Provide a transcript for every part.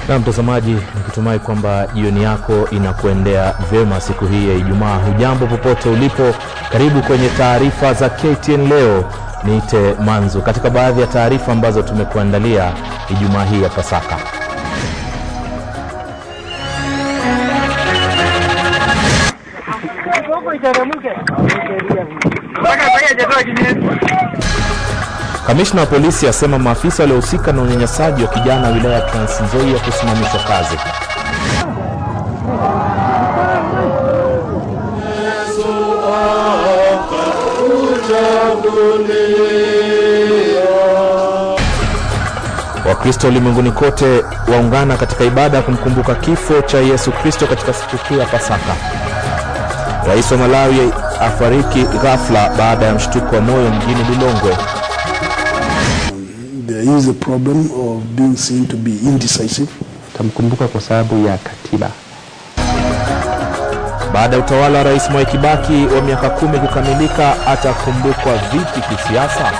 Na mtazamaji, nikitumai kwamba jioni yako inakuendea vyema siku hii ya Ijumaa. Hujambo popote ulipo, karibu kwenye taarifa za KTN leo. Niite Manzu. Katika baadhi ya taarifa ambazo tumekuandalia Ijumaa hii ya Pasaka. Kamishna wa polisi asema maafisa waliohusika na unyanyasaji wa kijana wilaya ya Trans Nzoia kusimamishwa kazi. Wakristo ulimwenguni kote waungana katika ibada ya kumkumbuka kifo cha Yesu Kristo katika sikukuu ya Pasaka. Rais wa Malawi afariki ghafla baada ya mshtuko wa moyo mjini Lilongwe. There is a problem of being seen to be indecisive. Tamkumbuka kwa sababu ya katiba. Baada ya utawala wa Rais Mwai Kibaki wa miaka 10 kukamilika, atakumbukwa vipi kisiasa?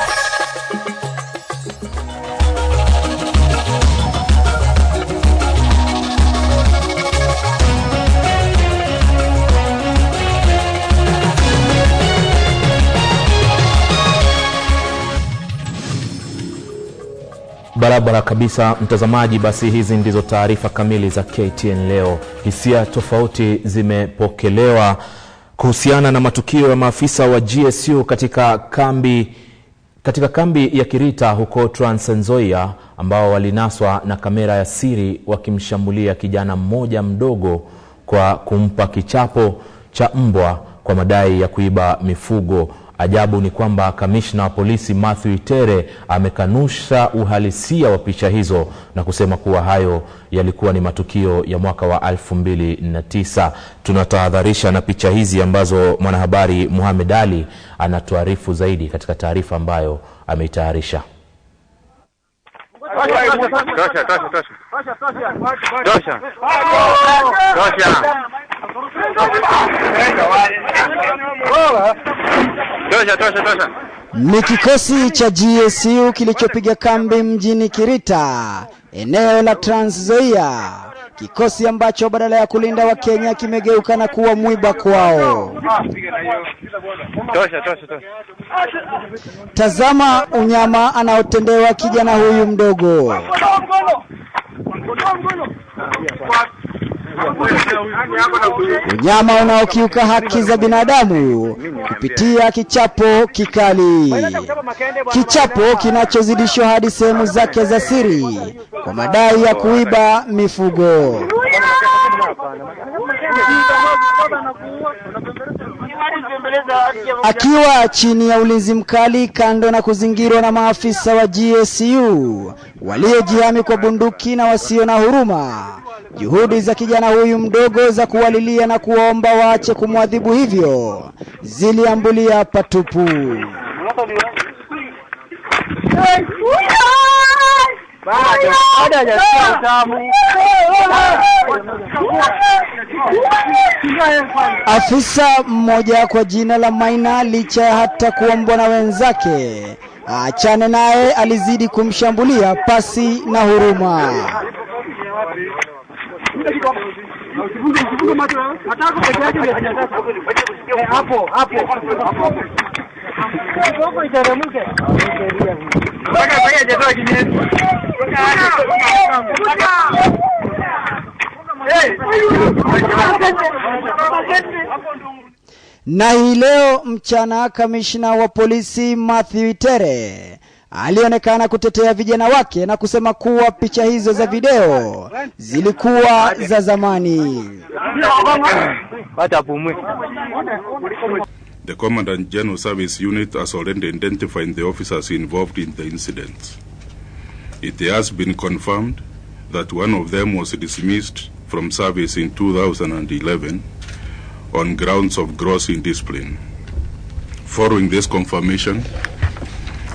Barabara kabisa mtazamaji, basi hizi ndizo taarifa kamili za KTN leo. Hisia tofauti zimepokelewa kuhusiana na matukio ya maafisa wa GSU katika kambi ya Kirita huko Trans Nzoia, ambao walinaswa na kamera ya siri wakimshambulia kijana mmoja mdogo kwa kumpa kichapo cha mbwa kwa madai ya kuiba mifugo. Ajabu ni kwamba kamishna wa polisi Matthew Itere amekanusha uhalisia wa picha hizo na kusema kuwa hayo yalikuwa ni matukio ya mwaka wa 2009. Tunatahadharisha na picha hizi ambazo mwanahabari Muhammad Ali anatuarifu zaidi katika taarifa ambayo ameitayarisha. Ni kikosi cha GSU kilichopiga kambi mjini Kirita, eneo la Trans Nzoia. Kikosi ambacho badala ya kulinda wa Kenya kimegeuka na kuwa mwiba kwao. Tazama unyama anaotendewa kijana huyu mdogo. Unyama unaokiuka haki za binadamu kupitia kichapo kikali. Kichapo kinachozidishwa hadi sehemu zake za siri kwa madai ya kuiba mifugo. Akiwa chini ya ulinzi mkali, kando na kuzingirwa na maafisa wa GSU waliojihami kwa bunduki na wasio na huruma, juhudi za kijana huyu mdogo za kuwalilia na kuomba waache kumwadhibu hivyo ziliambulia patupu. Afisa mmoja kwa jina la Maina, licha ya hata kuombwa na wenzake achane naye, alizidi kumshambulia pasi na huruma. Na hii leo mchana, kamishna wa polisi Matthew Itere alionekana kutetea vijana wake na kusema kuwa picha hizo za video zilikuwa za zamani. The Commandant General Service Unit has already identified the officers involved in the incidents. It has been confirmed that one of them was dismissed from service in 2011 on grounds of gross indiscipline. Following this confirmation,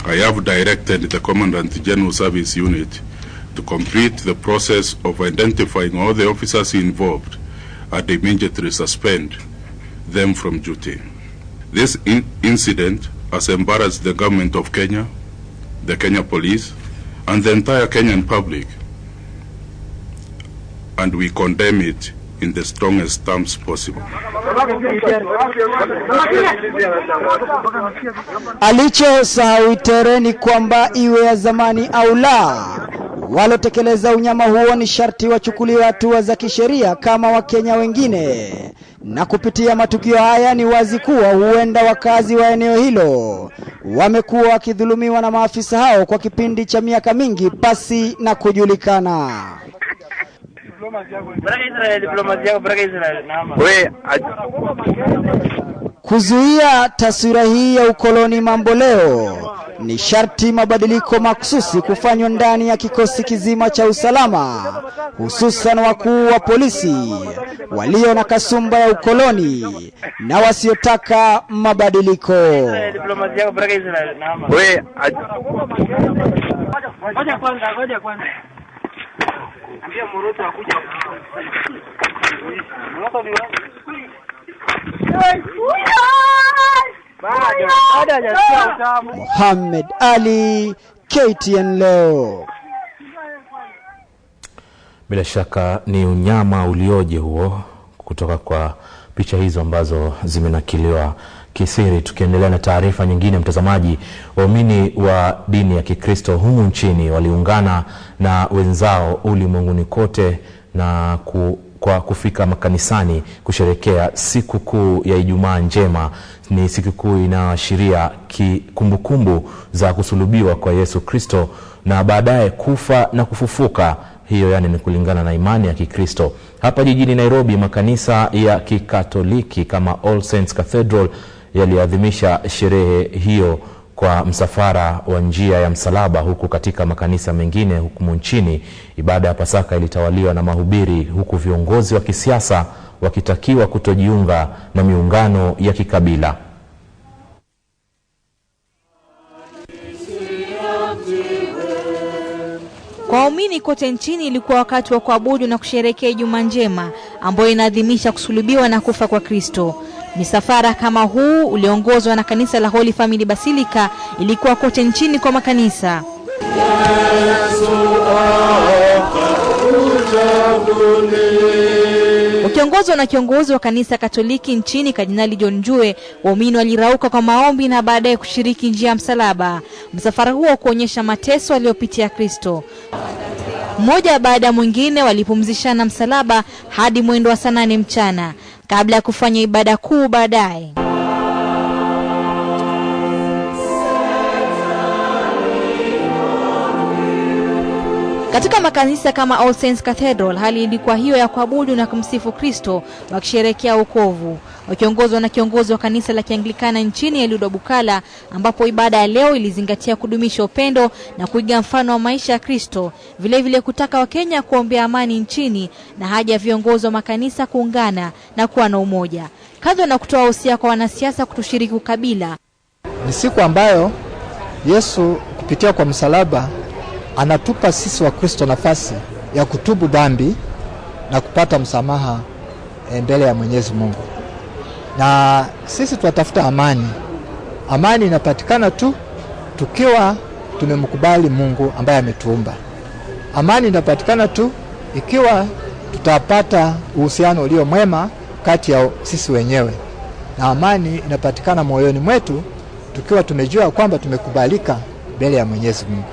I have directed the Commandant General Service Unit to complete the process of identifying all the officers involved and immediately suspend them from duty. This incident has embarrassed the government of Kenya, the Kenya Police, and the entire Kenyan public, and we condemn it in the strongest terms possible. Alichosahau Itere ni kwamba iwe ya zamani au la, walotekeleza unyama huo ni sharti wachukuliwe hatua za kisheria kama Wakenya wengine. Na kupitia matukio haya ni wazi kuwa huenda wakazi wa eneo hilo wamekuwa wakidhulumiwa na maafisa hao kwa kipindi cha miaka mingi pasi na kujulikana. Kuzuia taswira hii ya ukoloni mamboleo ni sharti mabadiliko maksusi kufanywa ndani ya kikosi kizima cha usalama, hususan wakuu wa polisi walio na kasumba ya ukoloni na wasiotaka mabadiliko. Mohamed Ali, KTN leo. Bila shaka ni unyama ulioje huo kutoka kwa picha hizo ambazo zimenakiliwa kisiri. Tukiendelea na taarifa nyingine, mtazamaji, waumini wa dini ya Kikristo humu nchini waliungana na wenzao ulimwenguni kote na kwa kufika makanisani kusherekea siku kuu ya Ijumaa Njema. Ni siku kuu inayoashiria kumbukumbu za kusulubiwa kwa Yesu Kristo na baadaye kufa na kufufuka. Hiyo yani ni kulingana na imani ya Kikristo. Hapa jijini Nairobi, makanisa ya Kikatoliki kama All Saints Cathedral yaliadhimisha sherehe hiyo kwa msafara wa njia ya msalaba, huku katika makanisa mengine huku nchini ibada ya Pasaka ilitawaliwa na mahubiri, huku viongozi wa kisiasa wakitakiwa kutojiunga na miungano ya kikabila. Kwa waumini kote nchini ilikuwa wakati wa kuabudu na kusherehekea Ijumaa Njema ambayo inaadhimisha kusulubiwa na kufa kwa Kristo. Misafara kama huu uliongozwa na kanisa la Holy Family Basilica ilikuwa kote nchini kwa makanisa. Ukiongozwa na kiongozi wa kanisa Katoliki nchini Kardinali John Njue, waumini walirauka kwa maombi na baadaye kushiriki njia ya msalaba. Msafara huo kuonyesha mateso aliyopitia Kristo. Mmoja baada ya mwingine walipumzishana msalaba hadi mwendo wa saa 8 mchana kabla ya kufanya ibada kuu baadaye. Katika makanisa kama All Saints Cathedral, hali ilikuwa hiyo ya kuabudu na kumsifu Kristo wakisherehekea wokovu, wakiongozwa na kiongozi wa kanisa la Kianglikana nchini Eliud Bukala, ambapo ibada ya leo ilizingatia kudumisha upendo na kuiga mfano wa maisha ya Kristo, vile vile kutaka Wakenya kuombea amani nchini na haja ya viongozi wa makanisa kuungana na kuwa na umoja. Kando na kutoa usia kwa wanasiasa kutoshiriki ukabila. Ni siku ambayo Yesu kupitia kwa msalaba anatupa sisi wa Kristo nafasi ya kutubu dhambi na kupata msamaha mbele ya Mwenyezi Mungu. Na sisi tunatafuta amani. Amani inapatikana tu tukiwa tumemkubali Mungu ambaye ametuumba. Amani inapatikana tu ikiwa tutapata uhusiano ulio mwema kati ya sisi wenyewe. Na amani inapatikana moyoni mwetu tukiwa tumejua kwamba tumekubalika mbele ya Mwenyezi Mungu.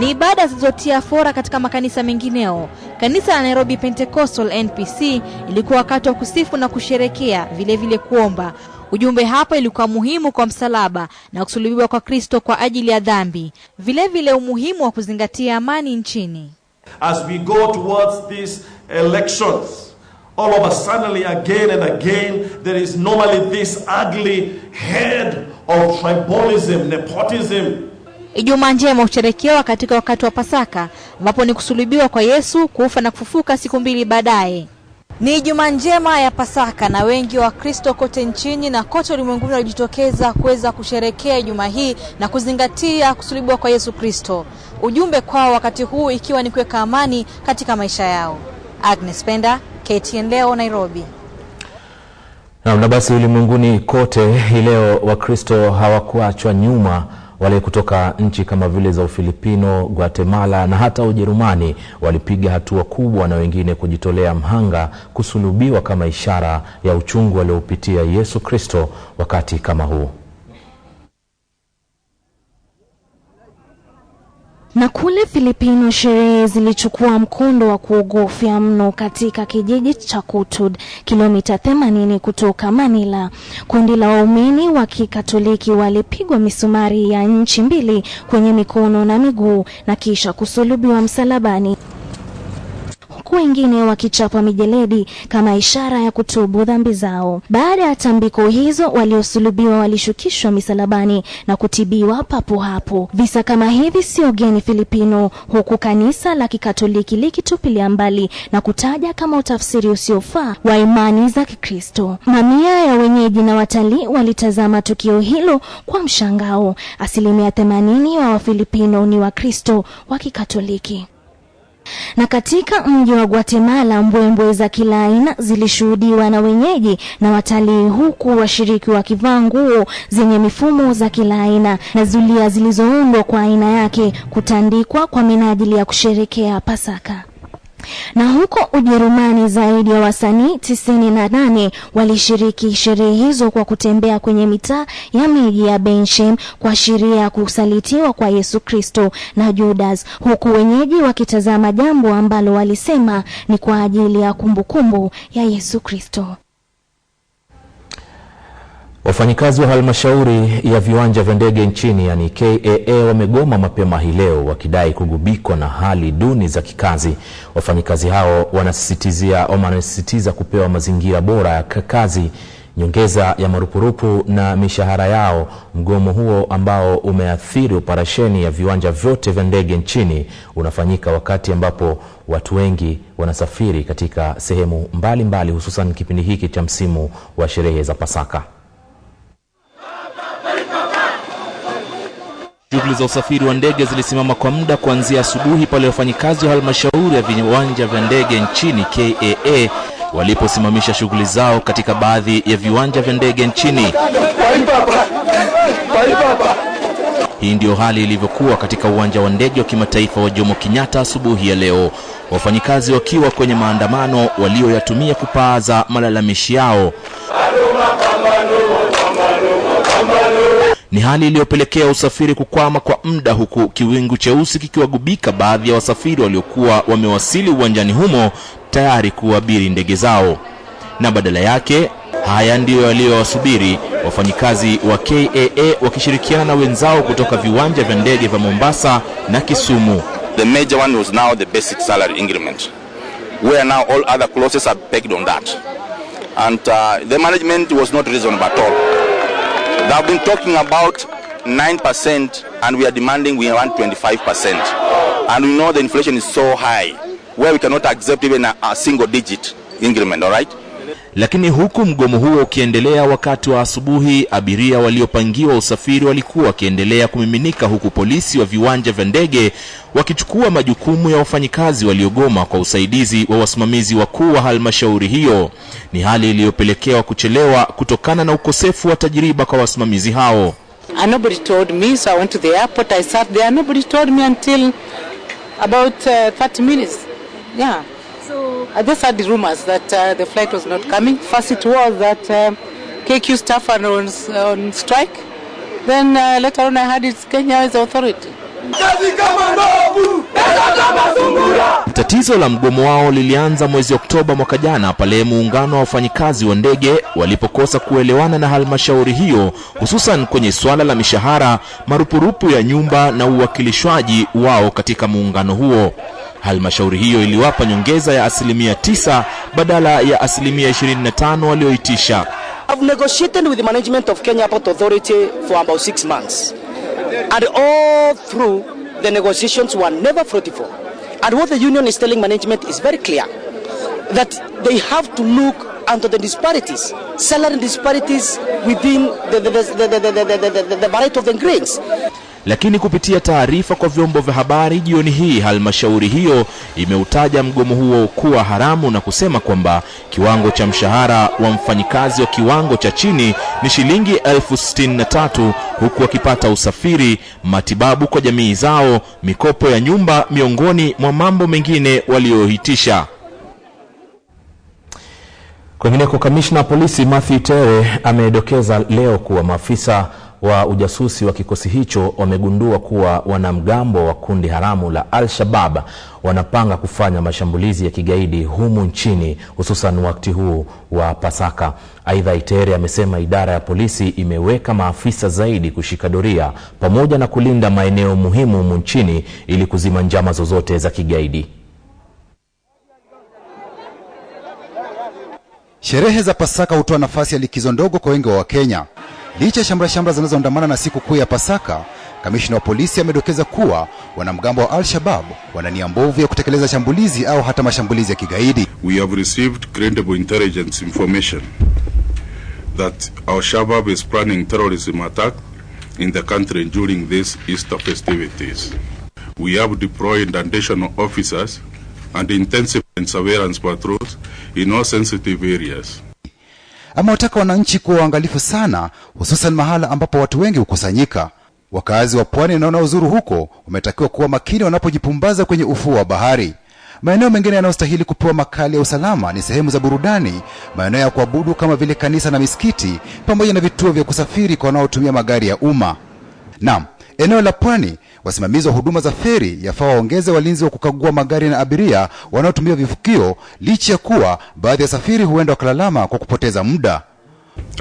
Ni ibada zilizotia fora katika makanisa mengineo. Kanisa la Nairobi Pentecostal NPC ilikuwa wakati wa kusifu na kusherekea, vile vile kuomba. Ujumbe hapa ilikuwa muhimu kwa msalaba na kusulubiwa kwa Kristo kwa ajili ya dhambi. Vile vile umuhimu wa kuzingatia amani nchini. As we go towards these elections, all of a sudden again and again there is normally this ugly head of tribalism, nepotism. Ijumaa njema husherekewa katika wakati wa Pasaka, ambapo ni kusulubiwa kwa Yesu, kufa na kufufuka siku 2 baadaye. Ni Ijumaa njema ya Pasaka na wengi wa Kristo kote nchini na kote ulimwenguni walijitokeza kuweza kusherekea Ijumaa hii na kuzingatia kusulubiwa kwa Yesu Kristo. Ujumbe kwao wakati huu ikiwa ni kuweka amani katika maisha yao. Agnes Penda, KTN leo, Nairobi. Na basi ulimwenguni kote hii leo Wakristo hawakuachwa nyuma. Wale kutoka nchi kama vile za Ufilipino, Guatemala na hata Ujerumani walipiga hatua kubwa, na wengine kujitolea mhanga kusulubiwa kama ishara ya uchungu aliopitia Yesu Kristo wakati kama huu. Na kule Filipino sherehe zilichukua mkondo wa kuogofya mno katika kijiji cha Kutud, kilomita 80 kutoka Manila. Kundi la waumini wa Kikatoliki walipigwa misumari ya nchi 2 kwenye mikono na miguu na kisha kusulubiwa msalabani, huku wengine wakichapa mijeledi kama ishara ya kutubu dhambi zao. Baada ya tambiko hizo, waliosulubiwa walishukishwa misalabani na kutibiwa papo hapo. Visa kama hivi sio geni Filipino, huku kanisa la Kikatoliki likitupilia mbali na kutaja kama utafsiri usiofaa wa imani za Kikristo. Mamia ya wenyeji na watalii walitazama tukio hilo kwa mshangao. 80% wa Wafilipino ni Wakristo wa Kikatoliki. Na katika mji wa Guatemala, mbwembwe za kila aina zilishuhudiwa na wenyeji na watalii, huku washiriki wakivaa nguo zenye mifumo za kila aina na zulia zilizoundwa kwa aina yake kutandikwa kwa minajili ya kusherekea Pasaka. Na huko Ujerumani, zaidi ya wasanii 98 walishiriki sherehe hizo kwa kutembea kwenye mitaa ya miji ya Bensheim kuashiria kusalitiwa kwa Yesu Kristo na Judas, huku wenyeji wakitazama jambo ambalo walisema ni kwa ajili ya kumbukumbu ya Yesu Kristo. Wafanyikazi wa halmashauri ya viwanja vya ndege nchini yani KAA wamegoma mapema hii leo wakidai kugubikwa na hali duni za kikazi. Wafanyikazi hao wanasisitiza kupewa mazingira bora ya kazi, nyongeza ya marupurupu na mishahara yao. Mgomo huo ambao umeathiri operesheni ya viwanja vyote vya ndege nchini unafanyika wakati ambapo watu wengi wanasafiri katika sehemu mbalimbali, hususan kipindi hiki cha msimu wa sherehe za Pasaka. Shughuli za usafiri wa ndege zilisimama kwa muda kuanzia asubuhi pale wafanyikazi wa halmashauri ya viwanja vya ndege nchini KAA waliposimamisha shughuli zao katika baadhi ya viwanja vya ndege nchini. Hii ndio hali ilivyokuwa katika uwanja wa ndege wa kimataifa wa Jomo Kenyatta asubuhi ya leo, wafanyikazi wakiwa kwenye maandamano walioyatumia kupaaza malalamishi yao. Ni hali iliyopelekea usafiri kukwama kwa muda, huku kiwingu cheusi kikiwagubika baadhi ya wasafiri waliokuwa wamewasili uwanjani humo tayari kuabiri ndege zao. Na badala yake, haya ndiyo yaliyowasubiri wafanyikazi wa KAA wakishirikiana na wenzao kutoka viwanja vya ndege vya Mombasa na Kisumu. The major one was now the basic salary increment, where now all other clauses are pegged on that. And the management was not reasonable at all. They have been talking about 9% and we are demanding we want 25%. And we know the inflation is so high where we cannot accept even a single digit increment, all right? Lakini huku mgomo huo ukiendelea wakati wa asubuhi, abiria waliopangiwa usafiri walikuwa wakiendelea kumiminika, huku polisi wa viwanja vya ndege wakichukua majukumu ya wafanyikazi waliogoma kwa usaidizi wa wasimamizi wakuu wa halmashauri hiyo. Ni hali iliyopelekea kuchelewa kutokana na ukosefu wa tajriba kwa wasimamizi hao. Nobody told me, so I went to the airport, I sat there. Nobody told me until about 30 minutes. Yeah. So I just heard the rumors that the flight was not coming. First it was that KQ staff are on strike. Then later on I heard it's Kenya's authority. Tatizo la mgomo wao lilianza mwezi Oktoba mwaka jana pale muungano wa wafanyikazi wa ndege walipokosa kuelewana na halmashauri hiyo, hususan kwenye swala la mishahara, marupurupu ya nyumba na uwakilishwaji wao katika muungano huo. Halmashauri hiyo iliwapa nyongeza ya 9% badala ya 25% walioitisha. I've negotiated with the management of Kenya Port Authority for about 6 months. And all through, the negotiations were never fruitful. And what the union is telling management is very clear, that they have to look into the disparities, salary disparities within the variety of the grades. Lakini kupitia taarifa kwa vyombo vya habari jioni hii, halmashauri hiyo imeutaja mgomo huo kuwa haramu na kusema kwamba kiwango cha mshahara wa mfanyikazi wa kiwango cha chini ni shilingi 63,000 huku wakipata usafiri, matibabu kwa jamii zao, mikopo ya nyumba miongoni mwa mambo mengine waliohitisha. Kwingineko, kamishna polisi Matthew Tere amedokeza leo kuwa maafisa wa ujasusi wa kikosi hicho wamegundua kuwa wanamgambo wa kundi haramu la Al-Shabaab wanapanga kufanya mashambulizi ya kigaidi humu nchini, hususan wakati huu wa Pasaka. Aidha, Tere amesema idara ya polisi imeweka maafisa zaidi kushika doria pamoja na kulinda maeneo muhimu humu nchini ili kuzima njama zozote za kigaidi. Sherehe za Pasaka hutoa nafasi ya likizo ndogo kwa wengi wa Wakenya. Licha shamra zinazoandamana na siku kuu ya Pasaka, kamishna wa polisi amedokeza kuwa wanamgambo wa Al-Shabaab wana nia mbovu ya kutekeleza shambulizi au hata mashambulizi ya kigaidi. We have received credible intelligence information that Al-Shabaab is planning terrorism attack in the country during these Easter festivities. We have deployed additional officers and intensified surveillance patrols in all sensitive areas. Amewataka wananchi kuwa waangalifu sana, hususan mahala ambapo watu wengi hukusanyika. Wakazi wa pwani na wanaozuru huko wametakiwa kuwa makini wanapojipumbaza kwenye ufuo wa bahari. Maeneo mengine yanayostahili kupewa makali ya usalama ni sehemu za burudani, maeneo ya kuabudu kama vile kanisa na misikiti, pamoja na vituo vya kusafiri kwa wanaotumia magari ya umma. Naam, eneo la pwani, wasimamizi wa huduma za feri yafaa waongeze walinzi wa kukagua magari na abiria wanaotumia vivukio, licha ya kuwa baadhi ya safiri huenda wakalalama kwa kupoteza muda.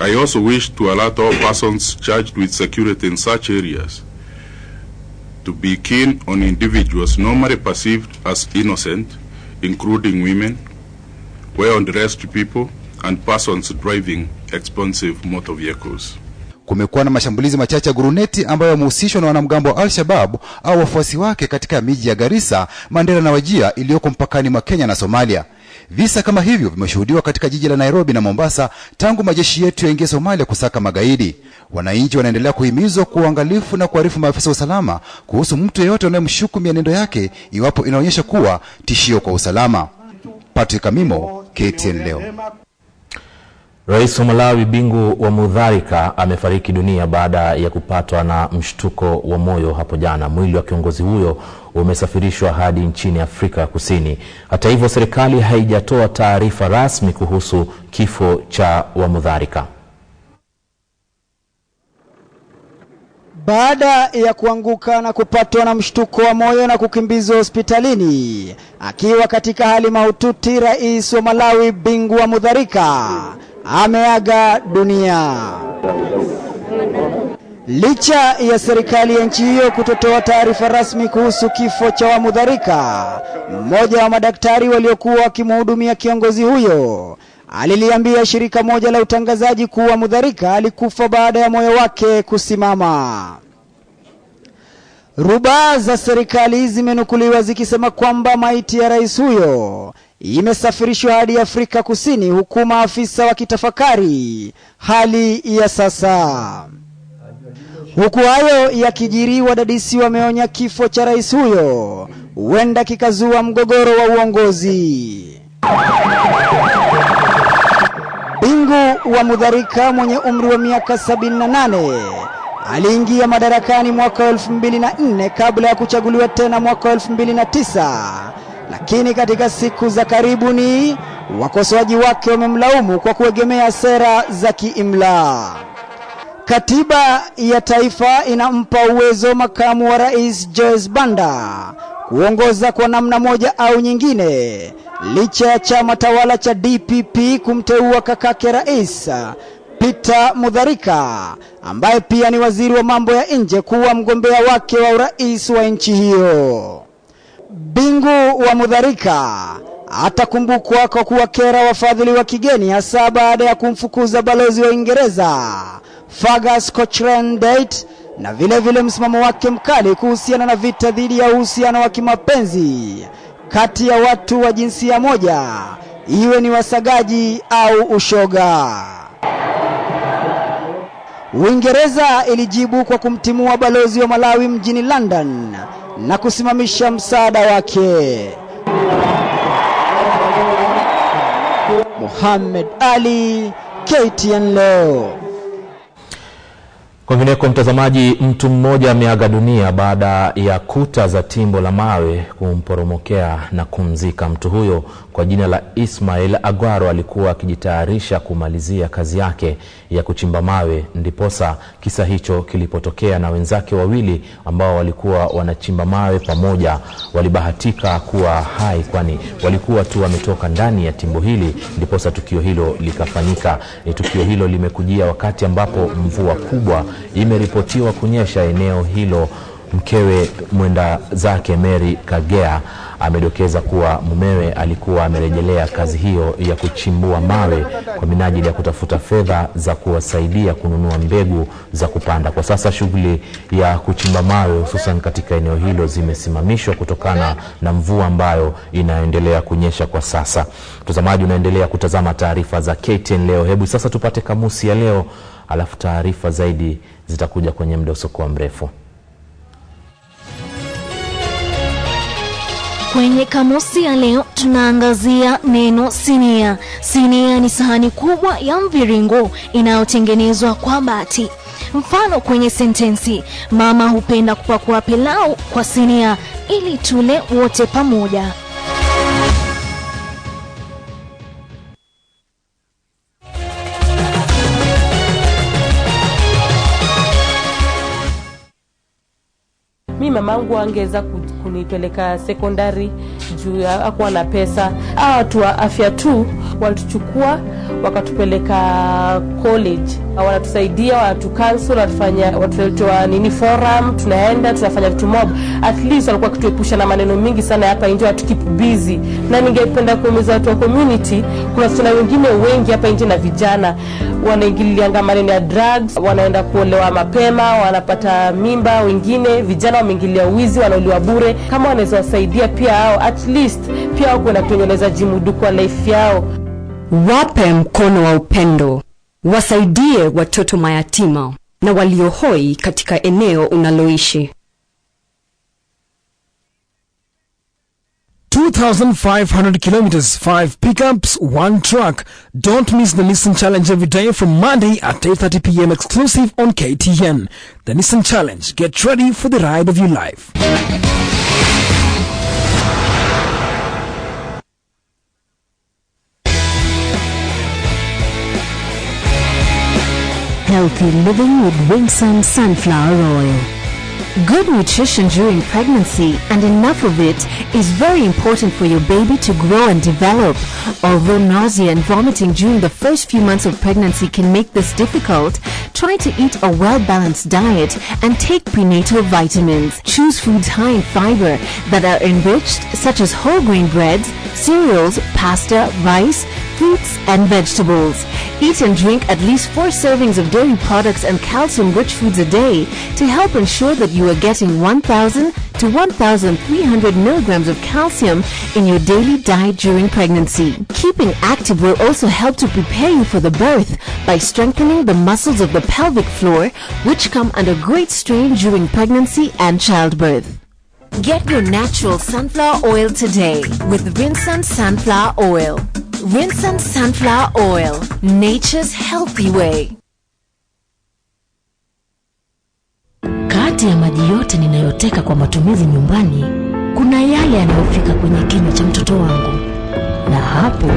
I also wish to alert all persons charged with security in such areas to be keen on individuals normally perceived as innocent, including women, well-dressed people, and persons driving expensive motor vehicles. Kumekuwa na mashambulizi machache ya guruneti ambayo yamehusishwa na wanamgambo wa Al-Shabaab au wafuasi wake katika miji ya Garissa, Mandera na Wajir iliyoko mpakani mwa Kenya na Somalia. Visa kama hivyo vimeshuhudiwa katika jiji la Nairobi na Mombasa tangu majeshi yetu yaingie Somalia kusaka magaidi. Wananchi wanaendelea kuhimizwa kuwa waangalifu na kuarifu maafisa wa usalama kuhusu mtu yeyote anayemshuku mienendo yake iwapo inaonyesha kuwa tishio kwa usalama. Patrick Kamimo, KTN leo. Rais wa Malawi Bingu wa Mutharika amefariki dunia baada ya kupatwa na mshtuko wa moyo hapo jana. Mwili wa kiongozi huyo umesafirishwa hadi nchini Afrika ya Kusini. Hata hivyo, serikali haijatoa taarifa rasmi kuhusu kifo cha wa Mutharika. Baada ya kuanguka na kupatwa na mshtuko wa moyo na kukimbizwa hospitalini akiwa katika hali mahututi, rais wa Malawi Bingu wa Mutharika ameaga dunia. Licha ya serikali ya nchi hiyo kutotoa taarifa rasmi kuhusu kifo cha wa Mutharika, mmoja wa madaktari waliokuwa wakimhudumia kiongozi huyo aliliambia shirika moja la utangazaji kuwa Mutharika alikufa baada ya moyo wake kusimama. Rubaa za serikali zimenukuliwa zikisema kwamba maiti ya rais huyo imesafirishwa hadi Afrika Kusini, huku maafisa wakitafakari hali ya sasa. Huku hayo yakijiri, wadadisi wameonya kifo cha rais huyo huenda kikazua mgogoro wa uongozi. Bingu wa Mutharika mwenye umri wa miaka 78 aliingia madarakani mwaka 2004 kabla ya kuchaguliwa tena mwaka 2009. Lakini katika siku za karibuni wakosoaji wake wamemlaumu kwa kuegemea sera za kiimla. Katiba ya taifa inampa uwezo makamu wa rais Joyce Banda kuongoza kwa namna moja au nyingine, licha ya chama tawala cha DPP kumteua kakake rais Peter Mutharika, ambaye pia ni waziri wa mambo ya nje, kuwa mgombea wake wa urais wa nchi hiyo. Bingu wa Mutharika atakumbukwa kwa kuwakera wafadhili wa kigeni, hasa baada ya kumfukuza balozi wa Uingereza Fergus Cochrane Date, na vile msimamo wake mkali kuhusiana na vita dhidi ya uhusiano wa kimapenzi kati ya watu wa jinsia moja, iwe ni wasagaji au ushoga. Uingereza ilijibu kwa kumtimua balozi wa Malawi mjini London na kusimamisha msaada wake. Muhammad Ali, KTN leo. Kwingineko mtazamaji, mtu mmoja ameaga dunia baada ya kuta za timbo la mawe kumporomokea na kumzika. Mtu huyo kwa jina la Ismail Agwaro alikuwa akijitayarisha kumalizia kazi yake ya kuchimba mawe, ndiposa kisa hicho kilipotokea, na wenzake wawili ambao walikuwa wanachimba mawe pamoja walibahatika kuwa hai, kwani walikuwa tu wametoka ndani ya timbo hili, ndiposa tukio hilo likafanyika. Tukio hilo limekujia wakati ambapo mvua kubwa imeripotiwa kunyesha eneo hilo. Mkewe mwenda zake Mary Kagea amedokeza kuwa mumewe alikuwa amerejelea kazi hiyo ya kuchimbua mawe kwa minajili ya kutafuta fedha za kuwasaidia kununua mbegu za kupanda. Kwa sasa shughuli ya kuchimba mawe hususan katika eneo hilo zimesimamishwa kutokana na mvua ambayo inaendelea kunyesha kwa sasa. Mtazamaji, unaendelea kutazama taarifa za KTN leo. Hebu sasa tupate kamusi ya leo, alafu taarifa zaidi zitakuja kwenye muda usiokuwa mrefu. Kwenye kamusi ya leo tunaangazia neno sinia. Sinia ni sahani kubwa ya mviringo inayotengenezwa kwa bati. Mfano kwenye sentensi, mama hupenda kupakua pilau kwa sinia ili tule wote pamoja. Mimi mamangu angeza kunipeleka sekondari juu hakuwa na pesa. Watu wa afya tu walituchukua wakatupeleka college. Wanatusaidia, wanatucancel, watuletea forum, tunaenda tunafanya vitu mob. At least walikuwa kutuepusha na maneno mingi sana hapa nje, watu keep busy. Na ningependa kuhimiza watu wa community, kuna wasichana wengine wengi hapa nje na vijana wanaingilianga maneno ya drugs, wanaenda kuolewa mapema, wanapata mimba, wengine vijana wameingilia wizi, wanauliwa bure. Kama wanaweza wasaidia pia hao, at least pia wao kwenda kutengeneza jimudu kwa life yao. Wape mkono wa upendo, wasaidie watoto mayatima na waliohoi katika eneo unaloishi. 2,500 kilometers, 5 pickups, 1 truck. Don't miss the Nissan Challenge every day from Monday at 8:30 p.m. exclusive on KTN. The Nissan Challenge. Get ready for the ride of your life. Healthy living with Winsun Sunflower Oil. Good nutrition during pregnancy, and enough of it, is very important for your baby to grow and develop. Although nausea and vomiting during the first few months of pregnancy can make this difficult, try to eat a well-balanced diet and take prenatal vitamins. Choose foods high in fiber that are enriched, such as whole grain breads, cereals, pasta, rice, fruits and vegetables. Eat and drink at least 4 servings of dairy products and calcium-rich foods a day to help ensure that you are getting 1,000 to 1,300 milligrams of calcium in your daily diet during pregnancy. Keeping active will also help to prepare you for the birth by strengthening the muscles of the pelvic floor, which come under great strain during pregnancy and childbirth. Get your natural sunflower oil today with Winsun Sunflower Oil. Winsun Sunflower Oil, nature's healthy way. Kati ya maji yote ninayoteka kwa matumizi nyumbani, kuna yale yanayofika kwenye kinywa cha mtoto wangu. Na hapo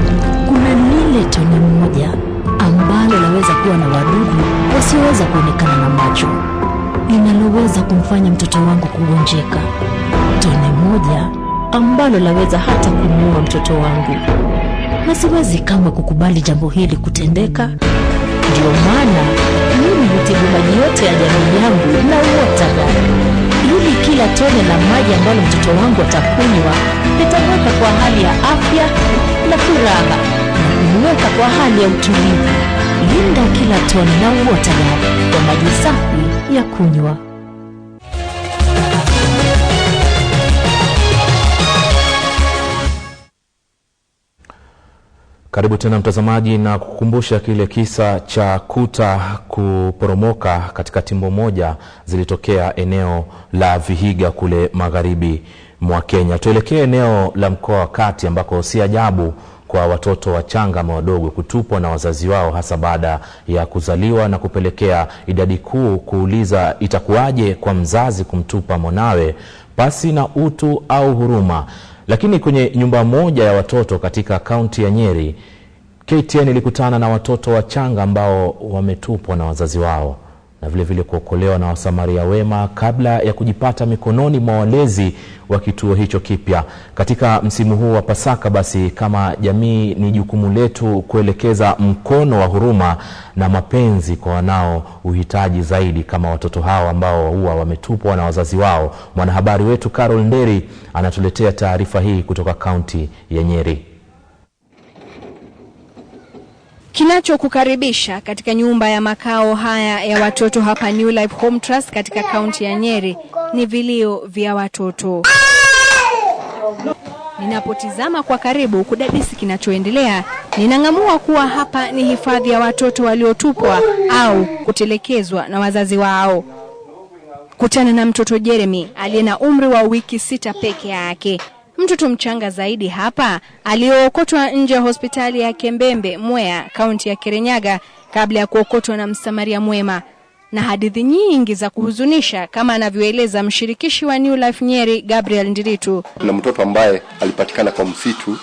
kuna lile tone moja ambalo laweza kuwa na wadudu wasioweza kuonekana na macho, linaloweza kumfanya mtoto wangu kugonjeka. tone moja ambalo laweza hata kumuua mtoto wangu, na siwezi kama kukubali jambo hili kutendeka. Ndio maana mimi hutibu maji yote ya jamii yangu na water, ili kila tone la maji ambalo mtoto wangu atakunywa litamweka kwa hali ya afya na furaha, na kumweka kwa hali ya utulivu. Linda kila tone na water kwa maji safi ya kunywa. Karibu tena mtazamaji, na kukumbusha kile kisa cha kuta kuporomoka katika timbo moja zilitokea eneo la Vihiga kule magharibi mwa Kenya. Tuelekee eneo la mkoa wa Kati ambako si ajabu kwa watoto wachanga na wadogo kutupwa na wazazi wao, hasa baada ya kuzaliwa, na kupelekea idadi kuu kuuliza itakuwaje kwa mzazi kumtupa mwanawe pasi na utu au huruma. Lakini kwenye nyumba moja ya watoto katika kaunti ya Nyeri, KTN ilikutana na watoto wachanga ambao wametupwa na wazazi wao na vile vile kuokolewa na wasamaria wema kabla ya kujipata mikononi mwa walezi wa kituo hicho kipya. Katika msimu huu wa Pasaka, basi kama jamii ni jukumu letu kuelekeza mkono wa huruma na mapenzi kwa wanao uhitaji zaidi kama watoto hao ambao huwa wametupwa na wazazi wao. Mwanahabari wetu Carol Nderi anatuletea taarifa hii kutoka kaunti ya Nyeri. Kinachokukaribisha katika nyumba ya makao haya ya watoto hapa New Life Home Trust katika kaunti ya Nyeri ni vilio vya watoto. Ninapotizama kwa karibu kudadisi kinachoendelea, ninang'amua kuwa hapa ni hifadhi ya watoto waliotupwa au kutelekezwa na wazazi wao. Kutana na mtoto Jeremy aliye na umri wa wiki 6 peke yake. Mtoto mchanga zaidi hapa aliyookotwa nje ya hospitali ya Kembembe, Mwea, kaunti ya Kirinyaga kabla ya kuokotwa na msamaria mwema. Na hadithi nyingi za kuhuzunisha kama anavyoeleza mshirikishi wa New Life Nyeri, Gabriel Ndiritu. Na mtoto ambaye alipatikana kwa msitu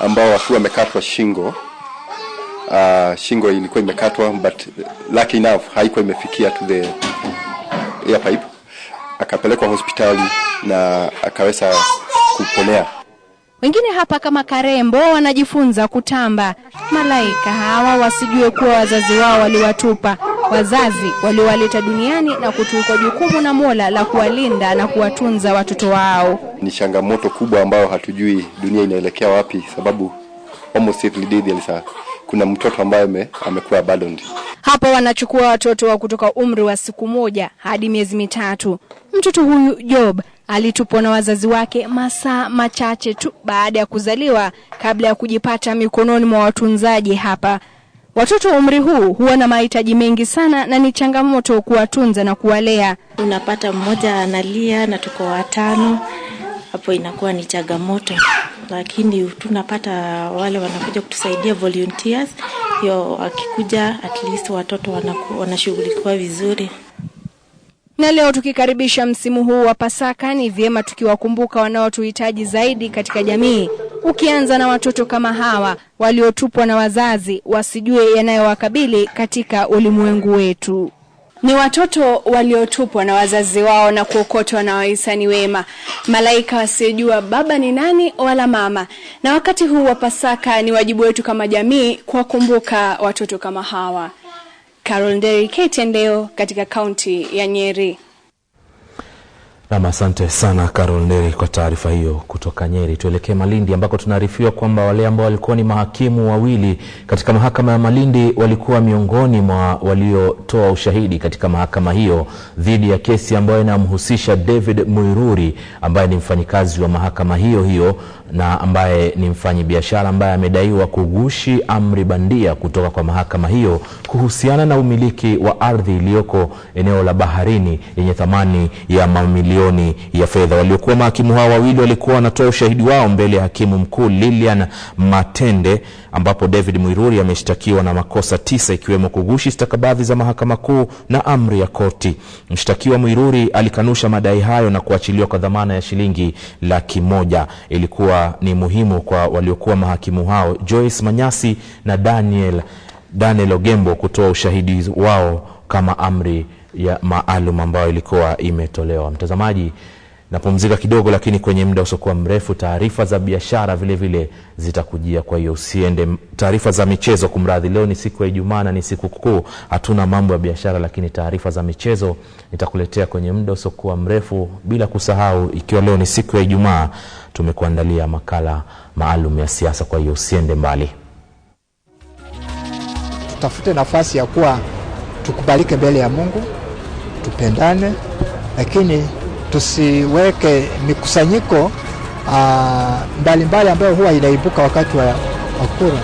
ambao akiwa amekatwa shingo. Shingo ilikuwa imekatwa, but lucky enough haikuwa imefikia to the ear pipe. Akapelekwa hospitali na akaweza kuponea. Wengine hapa kama Karembo wanajifunza kutamba. Malaika hawa wasijue kuwa wazazi wao waliwatupa, wazazi waliowaleta duniani na kutuikwa jukumu na Mola la kuwalinda na kuwatunza watoto wao. Ni changamoto kubwa ambayo hatujui dunia inaelekea wapi, sababu almost every day kuna mtoto ambaye amekuwa abandoned. Hapa wanachukua watoto wa kutoka umri wa siku 1 hadi miezi 3. Mtoto huyu Job alitupwa na wazazi wake masaa machache tu baada ya kuzaliwa kabla ya kujipata mikononi mwa watunzaji hapa. Watoto umri huu huwa na mahitaji mengi sana na ni changamoto kuwatunza na kuwalea. Unapata mmoja analia na tuko 5, hapo inakuwa ni changamoto. Lakini tunapata wale wanakuja kutusaidia volunteers, hiyo akikuja at least watoto wanashughulikiwa vizuri. Na leo tukikaribisha msimu huu wa Pasaka, ni vyema tukiwakumbuka wanaotuhitaji zaidi katika jamii, ukianza na watoto kama hawa waliotupwa na wazazi wasijue yanayowakabili katika ulimwengu wetu. Ni watoto waliotupwa na wazazi wao na kuokotwa na wahisani wema, malaika wasijua baba ni nani wala mama. Na wakati huu wa Pasaka ni wajibu wetu kama jamii kuwakumbuka watoto kama hawa. Carol Nderi, KTN leo katika kaunti ya Nyeri. Na asante sana Carol Nderi kwa taarifa hiyo kutoka Nyeri. Tuelekee Malindi ambako tunaarifiwa kwamba wale ambao walikuwa ni mahakimu wawili katika mahakama ya Malindi walikuwa miongoni mwa waliotoa ushahidi katika mahakama hiyo dhidi ya kesi ambayo inamhusisha David Muiruri ambaye ni mfanyikazi wa mahakama hiyo na ambaye ni mfanyabiashara ambaye amedaiwa kugushi amri bandia kutoka kwa mahakama hiyo kuhusiana na umiliki wa ardhi iliyoko eneo la baharini yenye thamani ya mamilioni ya fedha. Waliokuwa mahakimu hao wawili walikuwa wanatoa ushahidi wao mbele ya hakimu mkuu Lilian Matende, ambapo David Muiruri ameshtakiwa na makosa 9 ikiwemo kugushi stakabadhi za mahakama kuu na amri ya koti. Mshtakiwa Muiruri alikanusha madai hayo na kuachiliwa kwa dhamana ya shilingi 100,000. Ilikuwa ni muhimu kwa waliokuwa mahakimu hao Joyce Manyasi na Daniel Ogembo kutoa ushahidi wao kama amri ya maalum ambayo ilikuwa imetolewa. Mtazamaji, Napumzika kidogo, lakini kwenye muda usiokuwa mrefu taarifa za biashara vile vile zitakujia, kwa hiyo usiende. Taarifa za michezo, kumradhi, leo ni siku ya Ijumaa na ni siku kuu, hatuna mambo ya biashara, lakini taarifa za michezo nitakuletea kwenye muda usiokuwa mrefu. Bila kusahau, ikiwa leo ni siku ya Ijumaa, tumekuandalia makala maalum ya siasa, kwa hiyo usiende mbali. Tutafute nafasi ya kuwa tukubalike mbele ya Mungu, tupendane, lakini tusiweke mikusanyiko mbalimbali ambayo huwa inaibuka wakati wa kura.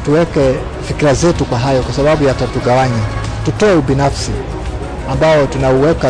Tuweke fikra zetu kwa hayo, kwa sababu yatatugawanya. Tutoe ubinafsi ambao tunauweka